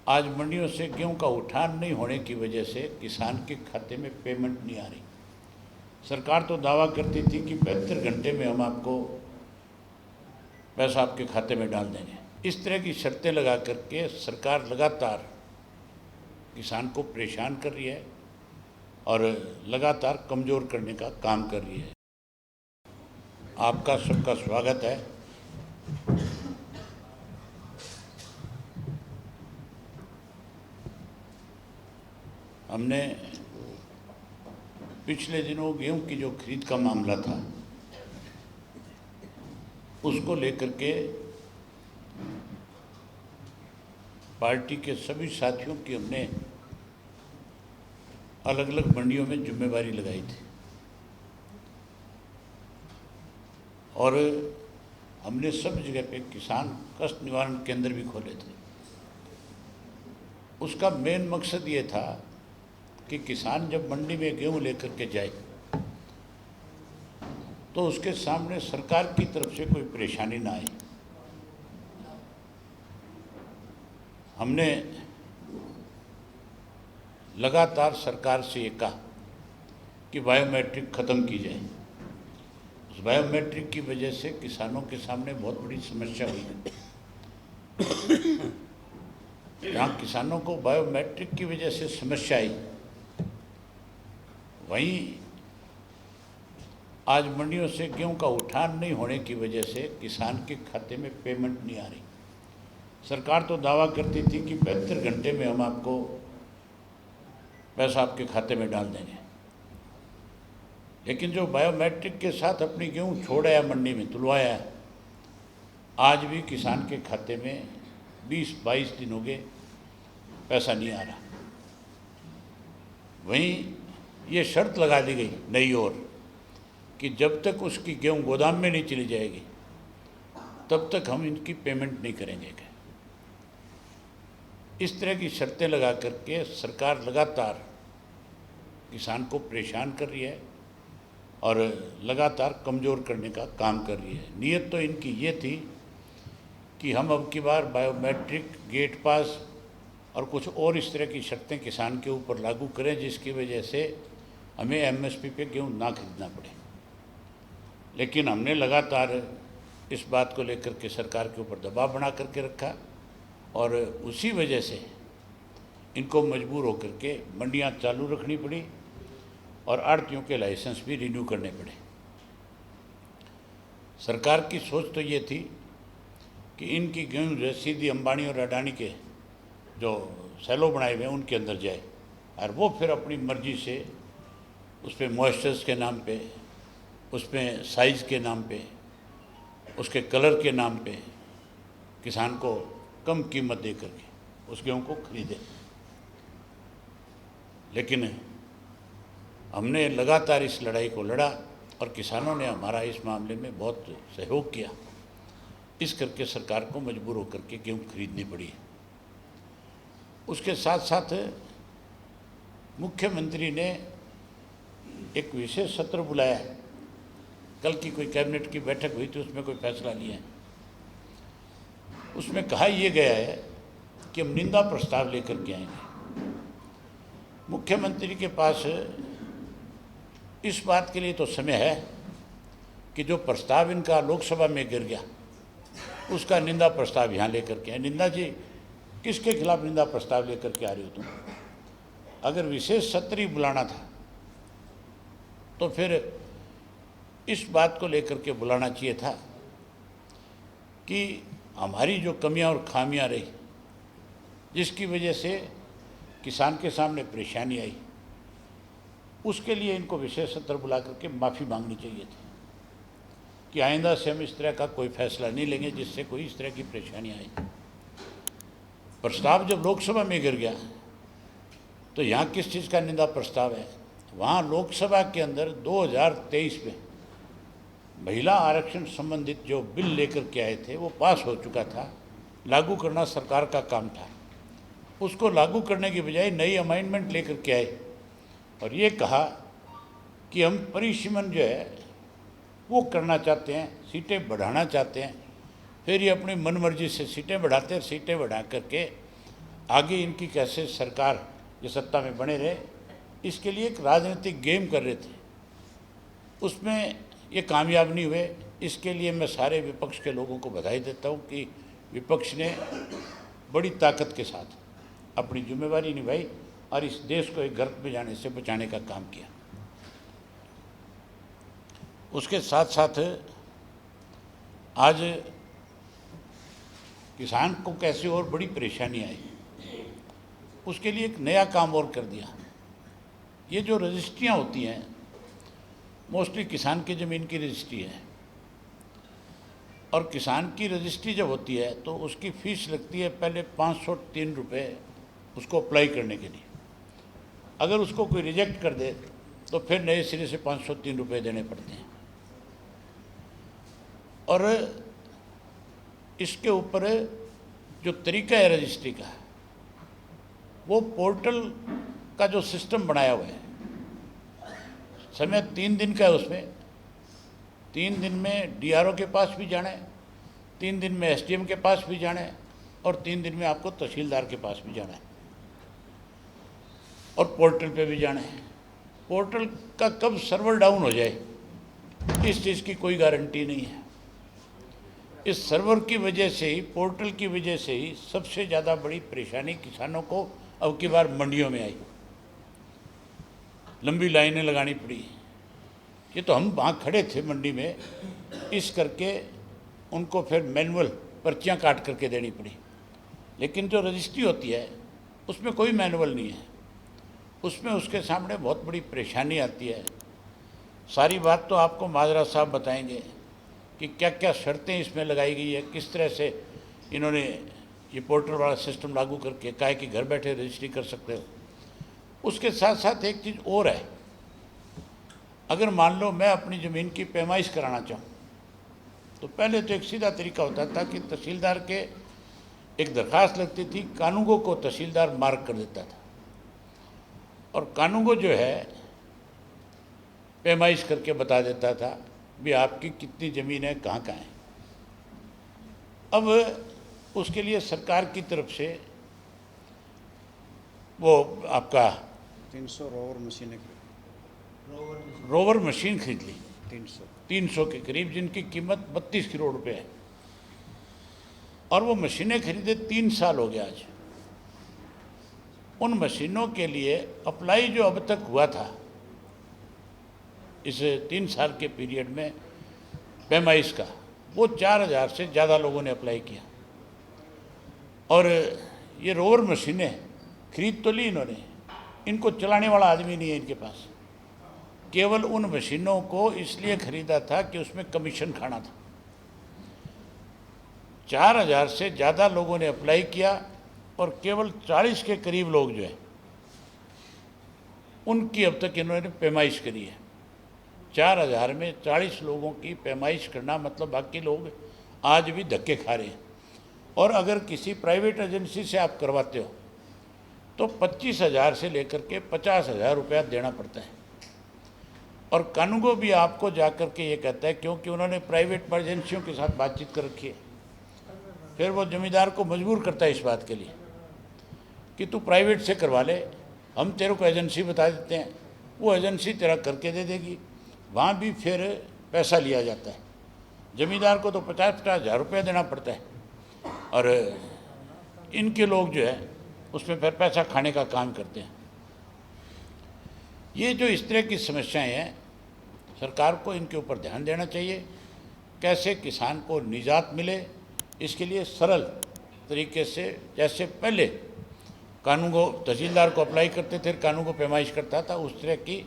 आज मंडियों से गेहूं का उठान नहीं होने की वजह से किसान के खाते में पेमेंट नहीं आ रही। सरकार तो दावा करती थी कि 72 घंटे में हम आपको पैसा आपके खाते में डाल देंगे। इस तरह की शर्तें लगा करके सरकार लगातार किसान को परेशान कर रही है और लगातार कमज़ोर करने का काम कर रही है। आपका सबका स्वागत है। हमने पिछले दिनों गेहूं की जो खरीद का मामला था उसको लेकर के पार्टी के सभी साथियों की हमने अलग अलग मंडियों में जिम्मेवारी लगाई थी और हमने सब जगह पे किसान कष्ट निवारण केंद्र भी खोले थे। उसका मेन मकसद ये था कि किसान जब मंडी में गेहूं लेकर के जाए तो उसके सामने सरकार की तरफ से कोई परेशानी ना आए। हमने लगातार सरकार से ये कहा कि बायोमेट्रिक ख़त्म की जाए। उस बायोमेट्रिक की वजह से किसानों के सामने बहुत बड़ी समस्या हुई है। जहाँ किसानों को बायोमेट्रिक की वजह से समस्या आई, वहीं आज मंडियों से गेहूं का उठान नहीं होने की वजह से किसान के खाते में पेमेंट नहीं आ रही। सरकार तो दावा करती थी कि 72 घंटे में हम आपको पैसा आपके खाते में डाल देंगे, लेकिन जो बायोमेट्रिक के साथ अपनी गेहूं छोड़ा मंडी में तुलवाया है, आज भी किसान के खाते में 20-22 दिन हो गए पैसा नहीं आ रहा। वहीं ये शर्त लगा दी गई नई ओर कि जब तक उसकी गेहूं गोदाम में नहीं चली जाएगी तब तक हम इनकी पेमेंट नहीं करेंगे। इस तरह की शर्तें लगा करके सरकार लगातार किसान को परेशान कर रही है और लगातार कमज़ोर करने का काम कर रही है। नीयत तो इनकी ये थी कि हम अब की बार बायोमेट्रिक, गेट पास और कुछ और इस तरह की शर्तें किसान के ऊपर लागू करें जिसकी वजह से हमें एमएसपी पे गेहूं ना खरीदना पड़े। लेकिन हमने लगातार इस बात को लेकर के सरकार के ऊपर दबाव बना करके रखा और उसी वजह से इनको मजबूर होकर के मंडियां चालू रखनी पड़ी और आढ़तियों के लाइसेंस भी रिन्यू करने पड़े। सरकार की सोच तो ये थी कि इनकी गेहूं जो सीधी अंबानी और अडानी के जो सैलो बनाए हुए हैं उनके अंदर जाए और वो फिर अपनी मर्जी से उस पर मॉइस्चर्स के नाम पे, उसमें साइज़ के नाम पे, उसके कलर के नाम पे किसान को कम कीमत दे करके उस गेहूं को खरीदे। लेकिन हमने लगातार इस लड़ाई को लड़ा और किसानों ने हमारा इस मामले में बहुत सहयोग किया। इस करके सरकार को मजबूर होकर के गेहूं खरीदनी पड़ी। उसके साथ साथ मुख्यमंत्री ने एक विशेष सत्र बुलाया। कल की कोई कैबिनेट की बैठक हुई थी, उसमें कोई फैसला लिया है। उसमें कहा यह गया है कि हम निंदा प्रस्ताव लेकर के आएंगे। मुख्यमंत्री के पास इस बात के लिए तो समय है कि जो प्रस्ताव इनका लोकसभा में गिर गया उसका निंदा प्रस्ताव यहाँ लेकर के आए। निंदा जी, किसके खिलाफ निंदा प्रस्ताव लेकर के आ रही हो तुम? अगर विशेष सत्र ही बुलाना था तो फिर इस बात को लेकर के बुलाना चाहिए था कि हमारी जो कमियां और खामियां रही जिसकी वजह से किसान के सामने परेशानी आई, उसके लिए इनको विशेष सत्र बुला करके माफ़ी मांगनी चाहिए थी कि आइंदा से हम इस तरह का कोई फैसला नहीं लेंगे जिससे कोई इस तरह की परेशानी आए। प्रस्ताव जब लोकसभा में गिर गया तो यहाँ किस चीज़ का निंदा प्रस्ताव है? वहाँ लोकसभा के अंदर 2023 में महिला आरक्षण संबंधित जो बिल लेकर के आए थे वो पास हो चुका था। लागू करना सरकार का काम था। उसको लागू करने की बजाय नई अमेंडमेंट लेकर के आए और ये कहा कि हम परिसीमन जो है वो करना चाहते हैं, सीटें बढ़ाना चाहते हैं। फिर ये अपनी मनमर्जी से सीटें बढ़ाते हैं, सीटें बढ़ा करके आगे इनकी कैसे सरकार ये सत्ता में बने रहे, इसके लिए एक राजनीतिक गेम कर रहे थे। उसमें ये कामयाब नहीं हुए। इसके लिए मैं सारे विपक्ष के लोगों को बधाई देता हूँ कि विपक्ष ने बड़ी ताकत के साथ अपनी जिम्मेवारी निभाई और इस देश को एक गर्त में जाने से बचाने का काम किया। उसके साथ साथ आज किसान को कैसे और बड़ी परेशानी आई, उसके लिए एक नया काम और कर दिया। ये जो रजिस्ट्रियाँ होती हैं, मोस्टली किसान की ज़मीन की रजिस्ट्री है, और किसान की रजिस्ट्री जब होती है तो उसकी फ़ीस लगती है पहले 503 रुपये उसको अप्लाई करने के लिए। अगर उसको कोई रिजेक्ट कर दे तो फिर नए सिरे से 503 रुपये देने पड़ते हैं। और इसके ऊपर जो तरीका है रजिस्ट्री का, वो पोर्टल का जो सिस्टम बनाया हुआ है, समय 3 दिन का है। उसमें 3 दिन में डीआरओ के पास भी जाना है, 3 दिन में एसडीएम के पास भी जाना है, और 3 दिन में आपको तहसीलदार के पास भी जाना है, और पोर्टल पे भी जाना है। पोर्टल का कब सर्वर डाउन हो जाए, इस चीज़ की कोई गारंटी नहीं है। इस सर्वर की वजह से ही, पोर्टल की वजह से ही सबसे ज़्यादा बड़ी परेशानी किसानों को अब की बार मंडियों में आई। लंबी लाइनें लगानी पड़ी। ये तो हम वहाँ खड़े थे मंडी में, इस करके उनको फिर मैनुअल पर्चियाँ काट करके देनी पड़ी। लेकिन जो रजिस्ट्री होती है उसमें कोई मैनुअल नहीं है, उसमें उसके सामने बहुत बड़ी परेशानी आती है। सारी बात तो आपको माजरा साहब बताएंगे कि क्या क्या शर्तें इसमें लगाई गई है, किस तरह से इन्होंने ये पोर्टल वाला सिस्टम लागू करके कहा है कि घर बैठे रजिस्ट्री कर सकते हो। उसके साथ साथ एक चीज़ और है, अगर मान लो मैं अपनी ज़मीन की पैमाइश कराना चाहूँ तो पहले तो एक सीधा तरीका होता था कि तहसीलदार के एक दरख्वास्त लगती थी, कानूनगो को तहसीलदार मार्क कर देता था, और कानूनगो जो है पैमाइश करके बता देता था भी आपकी कितनी ज़मीन है, कहाँ कहाँ है। अब उसके लिए सरकार की तरफ से वो आपका 300 रोवर मशीन खरीद ली, 300 के करीब, जिनकी कीमत 32 करोड़ रुपए है। और वो मशीनें खरीदे 3 साल हो गया आज। उन मशीनों के लिए अप्लाई जो अब तक हुआ था इस 3 साल के पीरियड में पैमाइश का, वो 4000 से ज़्यादा लोगों ने अप्लाई किया। और ये रोवर मशीनें खरीद तो ली इन्होंने, इनको चलाने वाला आदमी नहीं है इनके पास। केवल उन मशीनों को इसलिए खरीदा था कि उसमें कमीशन खाना था। 4000 से ज़्यादा लोगों ने अप्लाई किया, और केवल 40 के करीब लोग जो है उनकी अब तक इन्होंने पैमाइश करी है। 4000 में 40 लोगों की पैमाइश करना मतलब बाकी लोग आज भी धक्के खा रहे हैं। और अगर किसी प्राइवेट एजेंसी से आप करवाते हो तो 25,000 से लेकर के 50,000 रुपया देना पड़ता है। और कानूनगो भी आपको जाकर के ये कहता है, क्योंकि उन्होंने प्राइवेट एजेंसियों के साथ बातचीत कर रखी है, फिर वो जमींदार को मजबूर करता है इस बात के लिए कि तू प्राइवेट से करवा ले, हम तेरे को एजेंसी बता देते हैं, वो एजेंसी तेरा करके दे देगी। वहाँ भी फिर पैसा लिया जाता है, जमींदार को तो 50,000 रुपया देना पड़ता है, और इनके लोग जो है उसमें फिर पैसा खाने का काम करते हैं। ये जो इस तरह की समस्याएं हैं, सरकार को इनके ऊपर ध्यान देना चाहिए, कैसे किसान को निजात मिले। इसके लिए सरल तरीके से, जैसे पहले कानून को तहसीलदार को अप्लाई करते थे, कानून को पैमाइश करता था, उस तरह की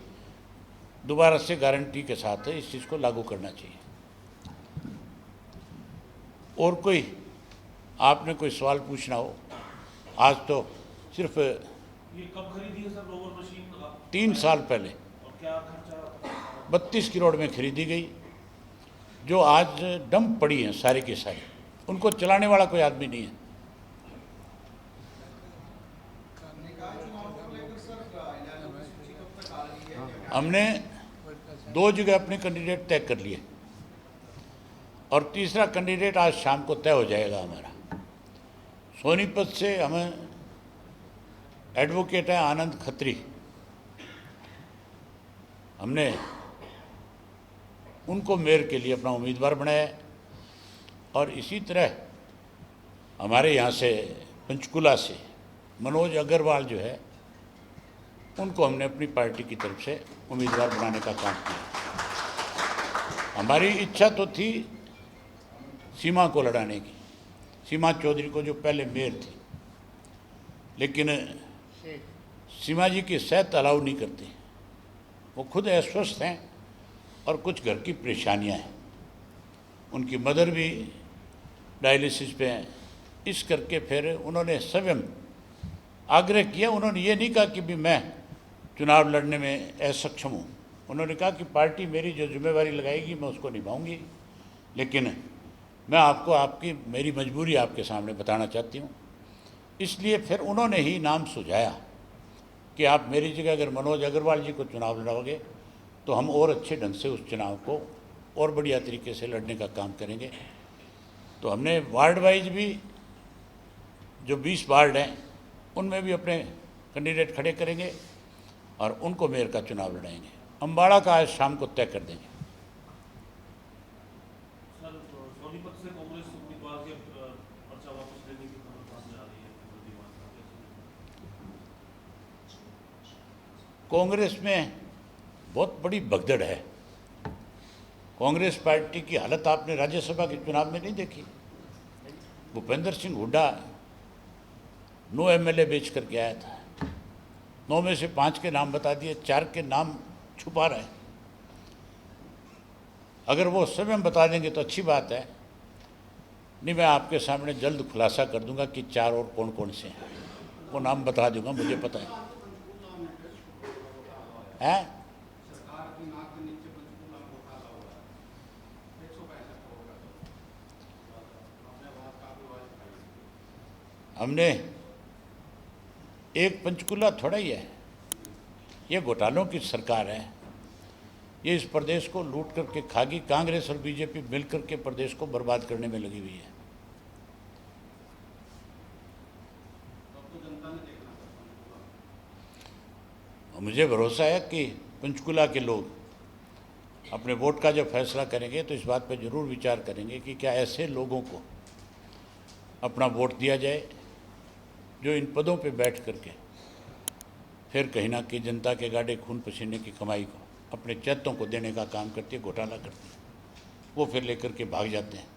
दोबारा से गारंटी के साथ इस चीज़ को लागू करना चाहिए। और कोई आपने कोई सवाल पूछना हो? आज तो सिर्फ ये कब खरीदी है सर रोवर मशीन? 3 साल पहले और क्या खर्चा? 32 करोड़ में खरीदी गई, जो आज डंप पड़ी हैं सारे के सारे, उनको चलाने वाला कोई आदमी नहीं है। हमने 2 जगह अपने कैंडिडेट तय कर लिए, और तीसरा कैंडिडेट आज शाम को तय हो जाएगा हमारा। सोनीपत से हमें एडवोकेट हैं आनंद खत्री। हमने उनको मेयर के लिए अपना उम्मीदवार बनाया और इसी तरह हमारे यहाँ से पंचकुला से मनोज अग्रवाल जो है उनको हमने अपनी पार्टी की तरफ से उम्मीदवार बनाने का काम किया। हमारी इच्छा तो थी सीमा को लड़ाने की, सीमा चौधरी को जो पहले मेयर थी, लेकिन सीमा जी की सेहत अलाउ नहीं करती। वो खुद अस्वस्थ हैं और कुछ घर की परेशानियां हैं। उनकी मदर भी डायलिसिस पे हैं। इस करके फिर उन्होंने स्वयं आग्रह किया। उन्होंने ये नहीं कहा कि भी मैं चुनाव लड़ने में असक्षम हूँ। उन्होंने कहा कि पार्टी मेरी जो जिम्मेवारी लगाएगी मैं उसको निभाऊंगी, लेकिन मैं आपको आपकी मेरी मजबूरी आपके सामने बताना चाहती हूँ। इसलिए फिर उन्होंने ही नाम सुझाया कि आप मेरी जगह अगर मनोज अग्रवाल जी को चुनाव लड़ाओगे तो हम और अच्छे ढंग से उस चुनाव को और बढ़िया तरीके से लड़ने का काम करेंगे। तो हमने वार्ड वाइज भी जो 20 वार्ड हैं उनमें भी अपने कैंडिडेट खड़े करेंगे और उनको मेयर का चुनाव लड़ाएंगे। अम्बाड़ा का आज शाम को तय कर देंगे। सर, सोनीपत से कांग्रेस उम्मीदवार के पर्चा वापस लेने की खबर सामने आ रही है। कांग्रेस में बहुत बड़ी भगदड़ है। कांग्रेस पार्टी की हालत आपने राज्यसभा के चुनाव में नहीं देखी। भूपेंद्र सिंह हुड्डा 9 एमएलए बेच करके आया था। 9 में से 5 के नाम बता दिए, 4 के नाम छुपा रहे। अगर वो स्वयं बता देंगे तो अच्छी बात है, नहीं मैं आपके सामने जल्द खुलासा कर दूंगा कि 4 और कौन कौन से हैं। वो नाम बता दूंगा, मुझे पता है। हमने एक पंचकुला थोड़ा ही है, ये घोटालों की सरकार है। ये इस प्रदेश को लूट करके खागी। कांग्रेस और बीजेपी मिलकर के प्रदेश को बर्बाद करने में लगी हुई है। मुझे भरोसा है कि पंचकुला के लोग अपने वोट का जब फैसला करेंगे तो इस बात पर जरूर विचार करेंगे कि क्या ऐसे लोगों को अपना वोट दिया जाए जो इन पदों पे बैठ करके फिर कहीं ना कहीं जनता के गाढ़े खून पसीने की कमाई को अपने चैतों को देने का काम करती है, घोटाला करती है। वो फिर लेकर के भाग जाते हैं।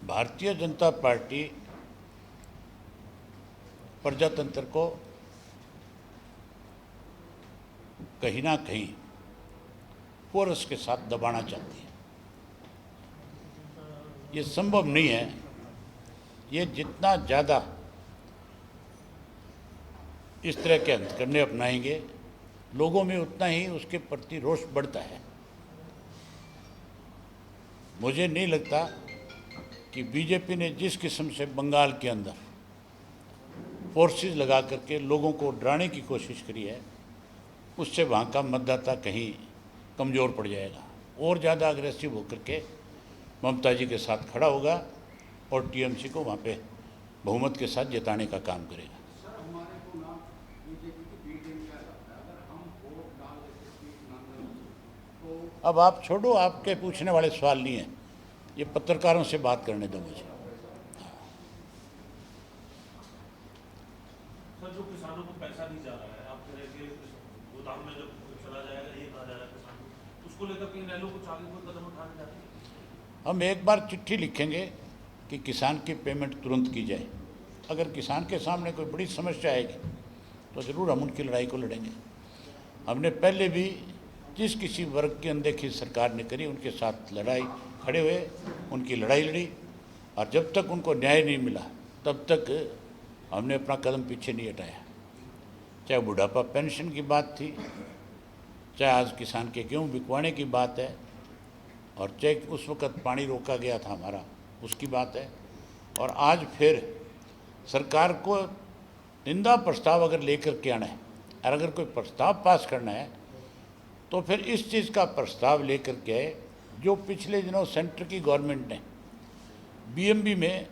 भारतीय जनता पार्टी प्रजातंत्र को कहीं ना कहीं फोर्स के साथ दबाना चाहती है। ये संभव नहीं है। ये जितना ज़्यादा इस तरह के हथकंडे अपनाएंगे, लोगों में उतना ही उसके प्रति रोष बढ़ता है। मुझे नहीं लगता कि बीजेपी ने जिस किस्म से बंगाल के अंदर फोर्सेस लगा करके लोगों को डराने की कोशिश करी है, उससे वहाँ का मतदाता कहीं कमज़ोर पड़ जाएगा और ज़्यादा अग्रेसिव होकर के ममता जी के साथ खड़ा होगा और टीएमसी को वहाँ पे बहुमत के साथ जिताने का काम करेगा। अब आप छोड़ो, आपके पूछने वाले सवाल नहीं है, ये पत्रकारों से बात करने दो मुझे। सर, जो किसानों को पैसा नहीं जा रहा है, आप कह रहे हैं कि गोदाम में जब चला जाएगा ये कहा जाएगा किसान को, उसको लेकर के नैलो कुछ आगे कोई कदम उठाने जाते हैं? हम एक बार चिट्ठी लिखेंगे कि किसान की पेमेंट तुरंत की जाए। अगर किसान के सामने कोई बड़ी समस्या आएगी तो ज़रूर हम उनकी लड़ाई को लड़ेंगे। हमने पहले भी जिस किसी वर्ग की अनदेखी सरकार ने करी उनके साथ लड़ाई खड़े हुए, उनकी लड़ाई लड़ी, और जब तक उनको न्याय नहीं मिला तब तक हमने अपना कदम पीछे नहीं हटाया। चाहे बुढ़ापा पेंशन की बात थी, चाहे आज किसान के गेहूँ बिकवाने की बात है, और चाहे उस वक़्त पानी रोका गया था हमारा, उसकी बात है, और आज फिर सरकार को निंदा प्रस्ताव अगर लेकर के आना है और अगर कोई प्रस्ताव पास करना है तो फिर इस चीज़ का प्रस्ताव लेकर के आए जो पिछले दिनों सेंटर की गवर्नमेंट ने बीएमबी में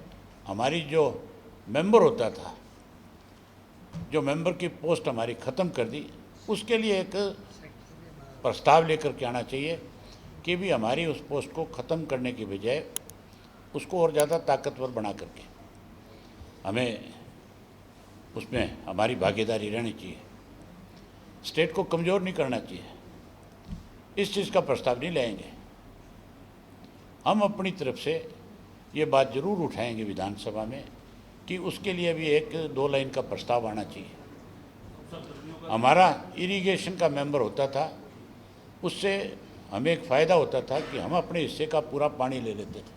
हमारी जो मेंबर होता था, जो मेंबर की पोस्ट हमारी ख़त्म कर दी, उसके लिए एक प्रस्ताव लेकर के आना चाहिए कि भी हमारी उस पोस्ट को ख़त्म करने की बजाय उसको और ज़्यादा ताकतवर बना करके हमें उसमें हमारी भागीदारी रहनी चाहिए। स्टेट को कमज़ोर नहीं करना चाहिए। इस चीज़ का प्रस्ताव नहीं लाएंगे। हम अपनी तरफ से ये बात ज़रूर उठाएंगे विधानसभा में कि उसके लिए भी 1-2 लाइन का प्रस्ताव आना चाहिए। हमारा इरिगेशन का मेंबर होता था, उससे हमें एक फ़ायदा होता था कि हम अपने हिस्से का पूरा पानी ले लेते थे।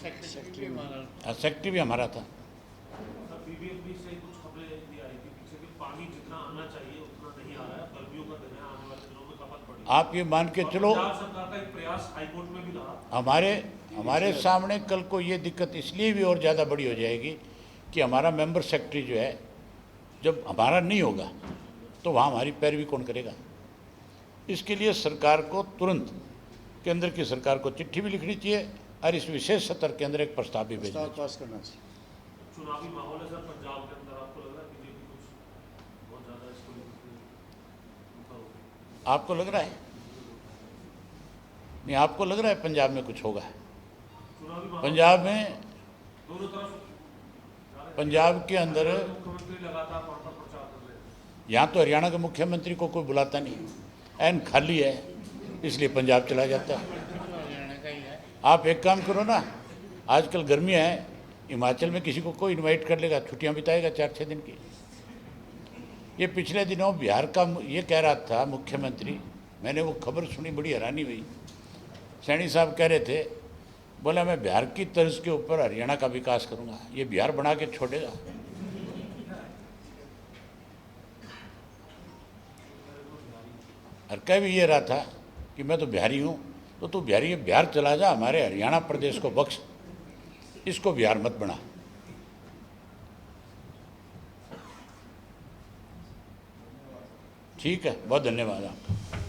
सेक्रेटरी भी हमारा था। बीबीएमबी से कुछ खबरें भी आई थी पीछे कि पानी जितना आना चाहिए उतना नहीं आ रहा है, गर्मियों का दिन है, आने वाले दिनों में खपत पड़ेगी। आप ये मान के चलो, पंजाब सरकार का एक प्रयास हाईकोर्ट में भी रहा। हमारे सामने कल को ये दिक्कत इसलिए भी और ज़्यादा बड़ी हो जाएगी कि हमारा मेंबर सेक्रेटरी जो है, जब हमारा नहीं होगा तो वहाँ हमारी पैरवी कौन करेगा। इसके लिए सरकार को तुरंत केंद्र की सरकार को चिट्ठी भी लिखनी चाहिए और इस विशेष सत्र के अंदर एक प्रस्ताव भी भेजना चाहिए। पास करना चाहिए। चुनावी माहौल है सर पंजाब के अंदर, आपको लग रहा है बीजेपी कुछ बहुत ज़्यादा इसको लेकर आपको लग रहा है? नहीं, आपको लग रहा है पंजाब में कुछ होगा? चुनावी माहौल पंजाब में, दोनों तरफ पंजाब के अंदर मुख्यमंत्री लगातार वहाँ पर प्रचार कर रहे हैं। यहाँ तो हरियाणा के मुख्यमंत्री को कोई बुलाता नहीं, एन खाली है, इसलिए पंजाब चला जाता है। आप एक काम करो ना, आजकल गर्मियाँ हैं, हिमाचल में किसी को कोई इनवाइट कर लेगा, छुट्टियाँ बिताएगा 4-6 दिन की। ये पिछले दिनों बिहार का ये कह रहा था मुख्यमंत्री, मैंने वो खबर सुनी, बड़ी हैरानी हुई। सैनी साहब कह रहे थे, बोला मैं बिहार की तर्ज के ऊपर हरियाणा का विकास करूँगा, ये बिहार बना के छोड़ेगा। और कह भी ये रहा था कि मैं तो बिहारी हूँ, तो तू बिहारी, बिहार चला जा, हमारे हरियाणा प्रदेश को बख्श, इसको बिहार मत बना। ठीक है, बहुत धन्यवाद आपका।